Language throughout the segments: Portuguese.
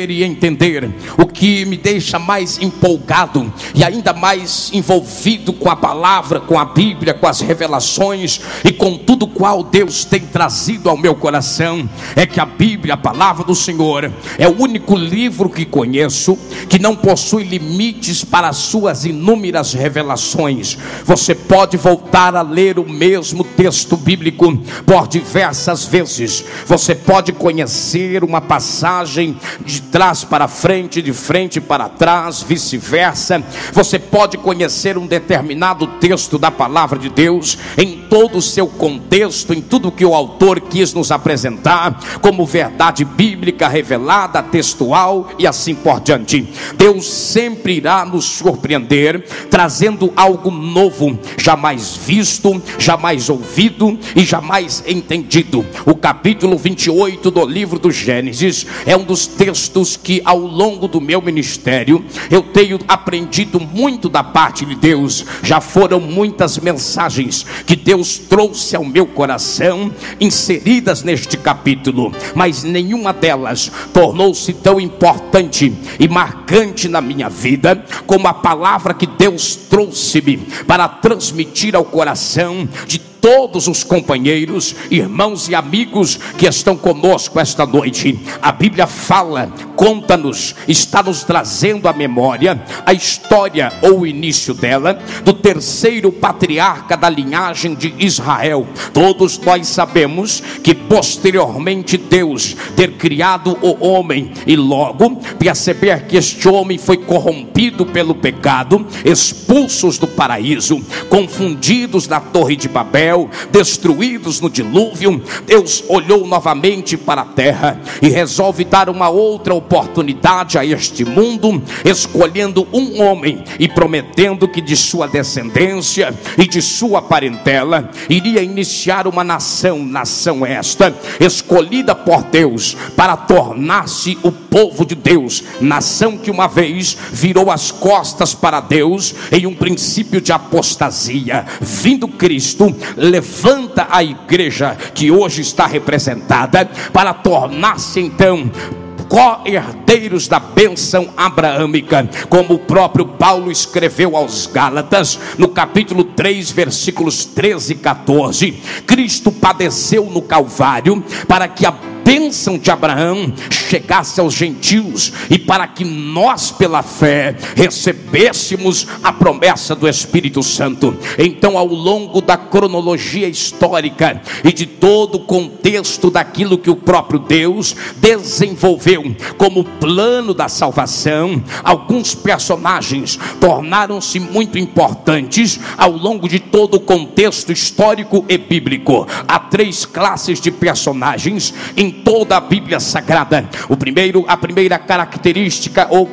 e entender. O que me deixa mais empolgado e ainda mais envolvido com a palavra, com a Bíblia, com as revelações e com tudo qual Deus tem trazido ao meu coração, é que a Bíblia, a palavra do Senhor, é o único livro que conheço que não possui limites para as suas inúmeras revelações. Você pode voltar a ler o mesmo texto bíblico por diversas vezes. Você pode conhecer uma passagem de trás para frente, de frente para trás, vice-versa. Você pode conhecer um determinado texto da palavra de Deus em todo o seu contexto, em tudo que o autor quis nos apresentar como verdade bíblica revelada, textual e assim por diante. Deus sempre irá nos surpreender, trazendo algo novo, jamais visto, jamais ouvido e jamais entendido. O capítulo 28 do livro do Gênesis é um dos textos que ao longo do meu ministério eu tenho aprendido muito da parte de Deus. Já foram muitas mensagens que Deus trouxe ao meu coração inseridas neste capítulo, mas nenhuma delas tornou-se tão importante e marcante na minha vida como a palavra que Deus trouxe-me para transmitir ao coração de todos os companheiros, irmãos e amigos que estão conosco esta noite. A Bíblia fala, conta-nos, está nos trazendo à memória a história ou o início dela, do terceiro patriarca da linhagem de Israel. Todos nós sabemos que posteriormente Deus ter criado o homem e logo perceber que este homem foi corrompido pelo pecado, expulsos do paraíso, confundidos na torre de Babel, destruídos no dilúvio, Deus olhou novamente para a terra e resolve dar uma outra oportunidade a este mundo, escolhendo um homem e prometendo que de sua descendência e de sua parentela iria iniciar uma nação esta escolhida por Deus para tornar-se o povo de Deus, nação que uma vez virou as costas para Deus em um princípio de apostasia. Vindo Cristo, levanta a igreja que hoje está representada para tornar-se então co-herdeiros da bênção abraâmica, como o próprio Paulo escreveu aos Gálatas no capítulo 3 versículos 13 e 14. Cristo padeceu no Calvário para que a bênção de Abraão chegasse aos gentios e para que nós pela fé recebêssemos a promessa do Espírito Santo. Então, ao longo da cronologia histórica e de todo o contexto daquilo que o próprio Deus desenvolveu como plano da salvação, alguns personagens tornaram-se muito importantes ao longo de todo o contexto histórico e bíblico. Há três classes de personagens em toda a Bíblia Sagrada. A primeira característica ou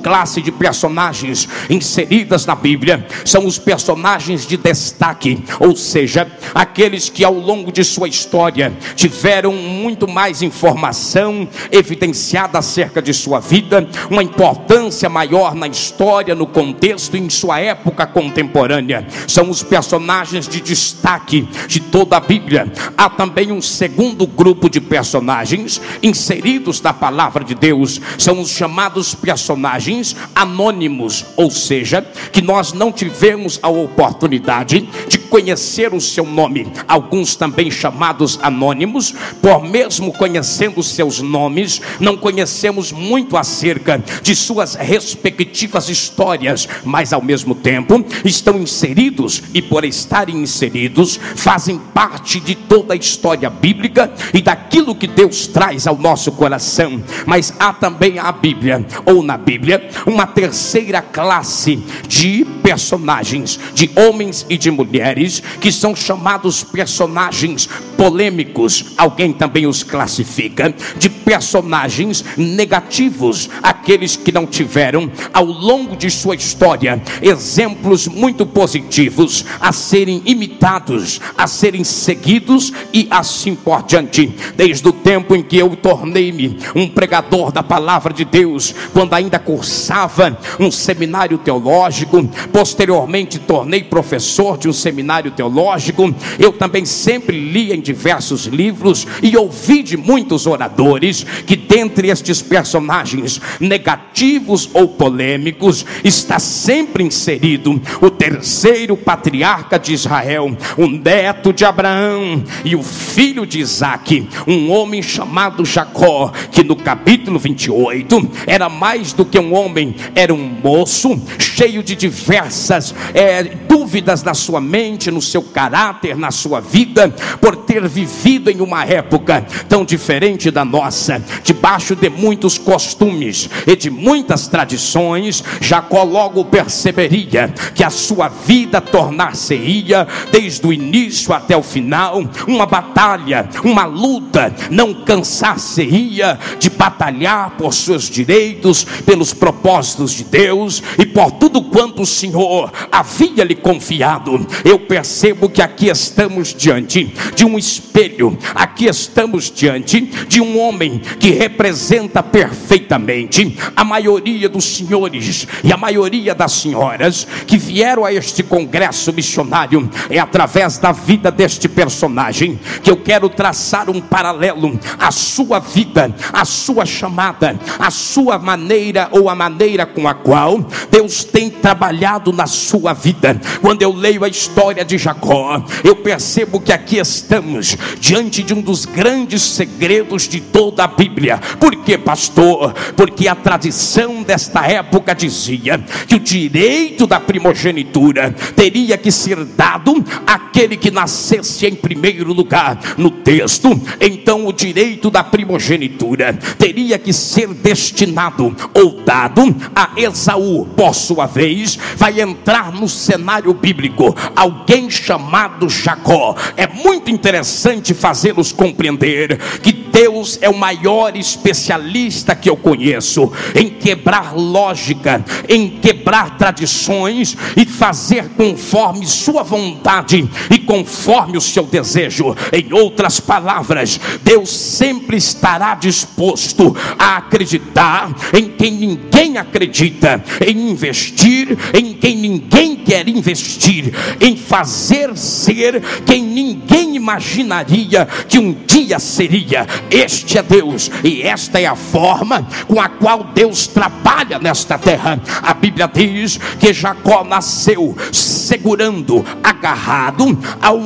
classe de personagens inseridas na Bíblia são os personagens de destaque, ou seja, aqueles que ao longo de sua história tiveram muito mais informação evidenciada acerca de sua vida, uma importância maior na história, no contexto e em sua época contemporânea. São os personagens de destaque de toda a Bíblia. Há também um segundo grupo de personagens inseridos na palavra de Deus, são os chamados personagens anônimos, ou seja, que nós não tivemos a oportunidade de conhecer o seu nome. Alguns também chamados anônimos, por mesmo conhecendo seus nomes, não conhecemos muito acerca de suas respectivas histórias, mas ao mesmo tempo estão inseridos e por estarem inseridos fazem parte de toda a história bíblica e daquilo que Deus traz ao nosso coração. Mas há também a Bíblia, ou na Bíblia, uma terceira classe de personagens, de homens e de mulheres, que são chamados personagens polêmicos. Alguém também os classifica de personagens negativos, aqueles que não tiveram ao longo de sua história exemplos muito positivos a serem imitados, a serem seguidos e assim por diante. Desde o tempo em que eu tornei-me um pregador da palavra de Deus, quando ainda cursava um seminário teológico, posteriormente tornei professor de um seminário teológico, eu também sempre lia em diversos livros e ouvi de muitos oradores que dentre estes personagens negativos ou polêmicos está sempre inserido o terceiro patriarca de Israel, o neto de Abraão e o filho de Isaque, um homem chamado Jacó, que no capítulo 28 era mais do que um homem, era um moço cheio de diversas dúvidas na sua mente, no seu caráter, na sua vida, por ter vivido em uma época tão diferente da nossa, debaixo de muitos costumes e de muitas tradições. Jacó logo perceberia que a sua vida tornar-se-ia, desde o início até o final, uma batalha, uma luta, não cansar-se-ia de batalhar por seus direitos, pelos propósitos de Deus e por tudo quanto o Senhor havia lhe confiado. Eu percebo que aqui estamos diante de um espelho, aqui estamos diante de um homem que representa perfeitamente a maioria dos senhores e a maioria das senhoras que vieram a este congresso missionário. É através da vida deste personagem que eu quero traçar um paralelo à sua vida, à sua chamada, à sua maneira, ou a maneira com a qual Deus tem trabalhado na sua vida. Quando eu leio a história de Jacó, eu percebo que aqui estamos diante de um dos grandes segredos de toda a Bíblia. Por quê, pastor? Porque a tradição desta época dizia que o direito da primogenitura teria que ser dado àquele que nascesse em primeiro lugar. No texto, então, o direito da primogenitura teria que ser destinado ou dado a Esaú. Por sua vez, vai entrar no cenário bíblico alguém chamado Jacó. É muito interessante fazê-los compreender que Deus é o maior especialista que eu conheço em quebrar lógica, em quebrar tradições e fazer conforme sua vontade e conforme o seu desejo. Em outras palavras, Deus sempre estará disposto a acreditar em quem ninguém acredita, em investir em quem ninguém quer investir, em fazer ser quem ninguém imaginaria que um dia seria. Este é Deus, e esta é a forma com a qual Deus trabalha nesta terra. A Bíblia diz que Jacó nasceu segurando, agarrado ao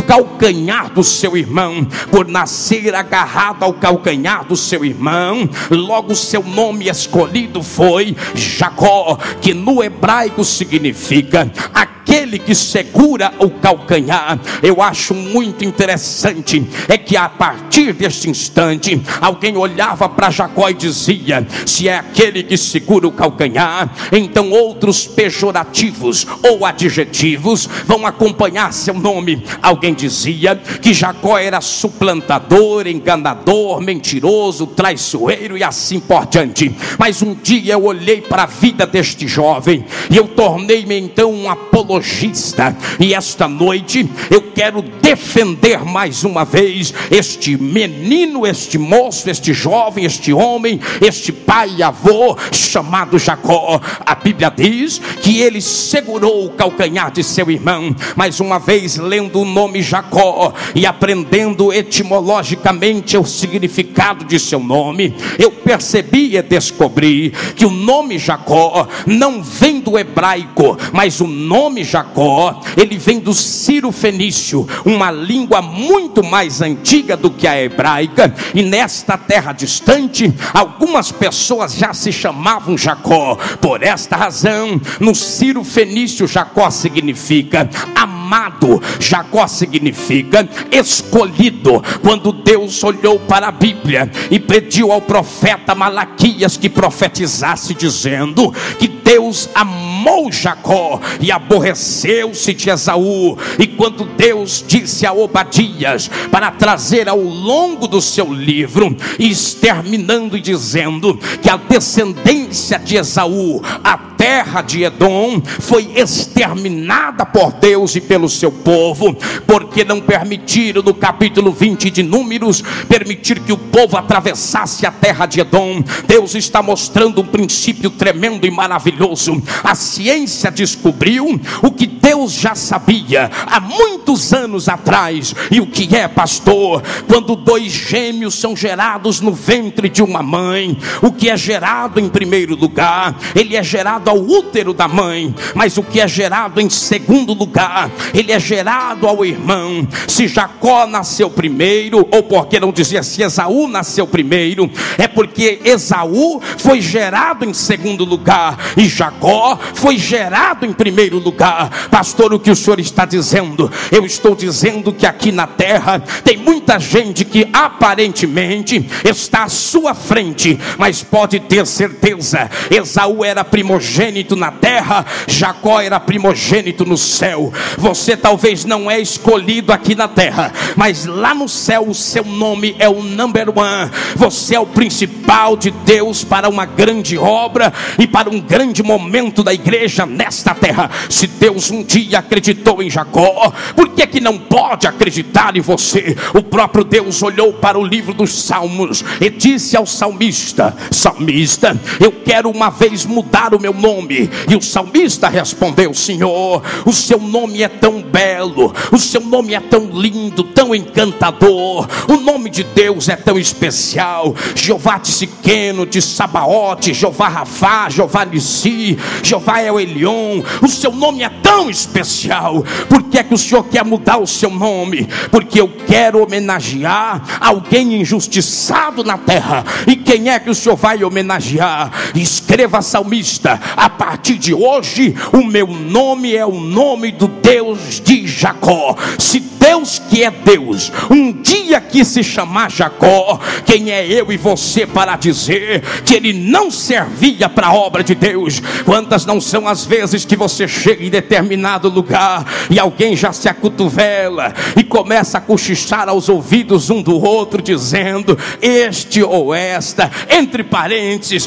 calcanhar do seu irmão. Por nascer agarrado ao calcanhar do seu irmão, logo seu nome escolhido foi Jacó, que no hebraico significa aquele que segura o calcanhar. Eu acho muito interessante é que a partir deste instante alguém olhava para Jacó e dizia: se é aquele que segura o calcanhar, então outros pejorativos ou adjetivos vão acompanhar seu nome. Alguém dizia que Jacó era suplantador, enganador, mentiroso, traiçoeiro e assim por diante. Mas um dia eu olhei para a vida deste jovem e eu tornei-me então um apologista, e esta noite eu quero defender mais uma vez este menino, este moço, este jovem, este homem, este pai e avô chamado Jacó. A Bíblia diz que ele segurou o calcanhar de seu irmão. Mais uma vez, lendo o nome Jacó e aprendendo etimologicamente o significado de seu nome, eu percebi e descobri que o nome Jacó não vem do hebraico, mas o nome Jacó, ele vem do Ciro-fenício, uma língua muito mais antiga do que a hebraica. E nesta terra distante, algumas pessoas já se chamavam Jacó. Por esta razão, no Ciro-fenício, Jacó significa amado, Jacó significa escolhido. Quando Deus olhou para a Bíblia e pediu ao profeta Malaquias que profetizasse, dizendo que Deus amou Jacó e aborreceu-se de Esaú, e quando Deus disse a Obadias para trazer ao longo do seu livro, exterminando e dizendo que a descendência de Esaú, a terra de Edom, foi exterminada por Deus e pelo seu povo, porque não permitiram, no capítulo 20 de Números, permitir que o povo atravessasse a terra de Edom. Deus está mostrando um princípio tremendo e maravilhoso. A ciência descobriu o que Deus Deus já sabia há muitos anos atrás. E o que é, pastor? Quando dois gêmeos são gerados no ventre de uma mãe, o que é gerado em primeiro lugar, ele é gerado ao útero da mãe. Mas o que é gerado em segundo lugar, ele é gerado ao irmão. Se Jacó nasceu primeiro, ou por que não dizer se Esaú nasceu primeiro, é porque Esaú foi gerado em segundo lugar e Jacó foi gerado em primeiro lugar. Pastor, o que o senhor está dizendo? Eu estou dizendo que aqui na terra tem muita gente que aparentemente está à sua frente, mas pode ter certeza, Esaú era primogênito na terra, Jacó era primogênito no céu. Você talvez não é escolhido aqui na terra, mas lá no céu o seu nome é o number one. Você é o principal de Deus para uma grande obra e para um grande momento da igreja nesta terra. Se Deus um dia acreditou em Jacó, por que não pode acreditar em você? O próprio Deus olhou para o livro dos Salmos e disse ao salmista: salmista, eu quero uma vez mudar o meu nome. E o salmista respondeu: Senhor, o seu nome é tão belo, o seu nome é tão lindo, tão encantador, o nome de Deus é tão especial. Jeová Tsidkenu, de Sabaote, Jeová Rafá, Jeová Nissi, Jeová El Elyon, o seu nome é tão especial. Por que é que o senhor quer mudar o seu nome? Porque eu quero homenagear alguém injustiçado na terra. E quem é que o senhor vai homenagear? Escreva, salmista: a partir de hoje o meu nome é o nome do Deus de Jacó. Se Deus, que é Deus, um dia quis se chamar Jacó, quem é eu e você para dizer que ele não servia para a obra de Deus? Quantas não são as vezes que você chega em determinado lugar e alguém já se acotovela e começa a cochichar aos ouvidos um do outro, dizendo: este ou esta, entre parênteses,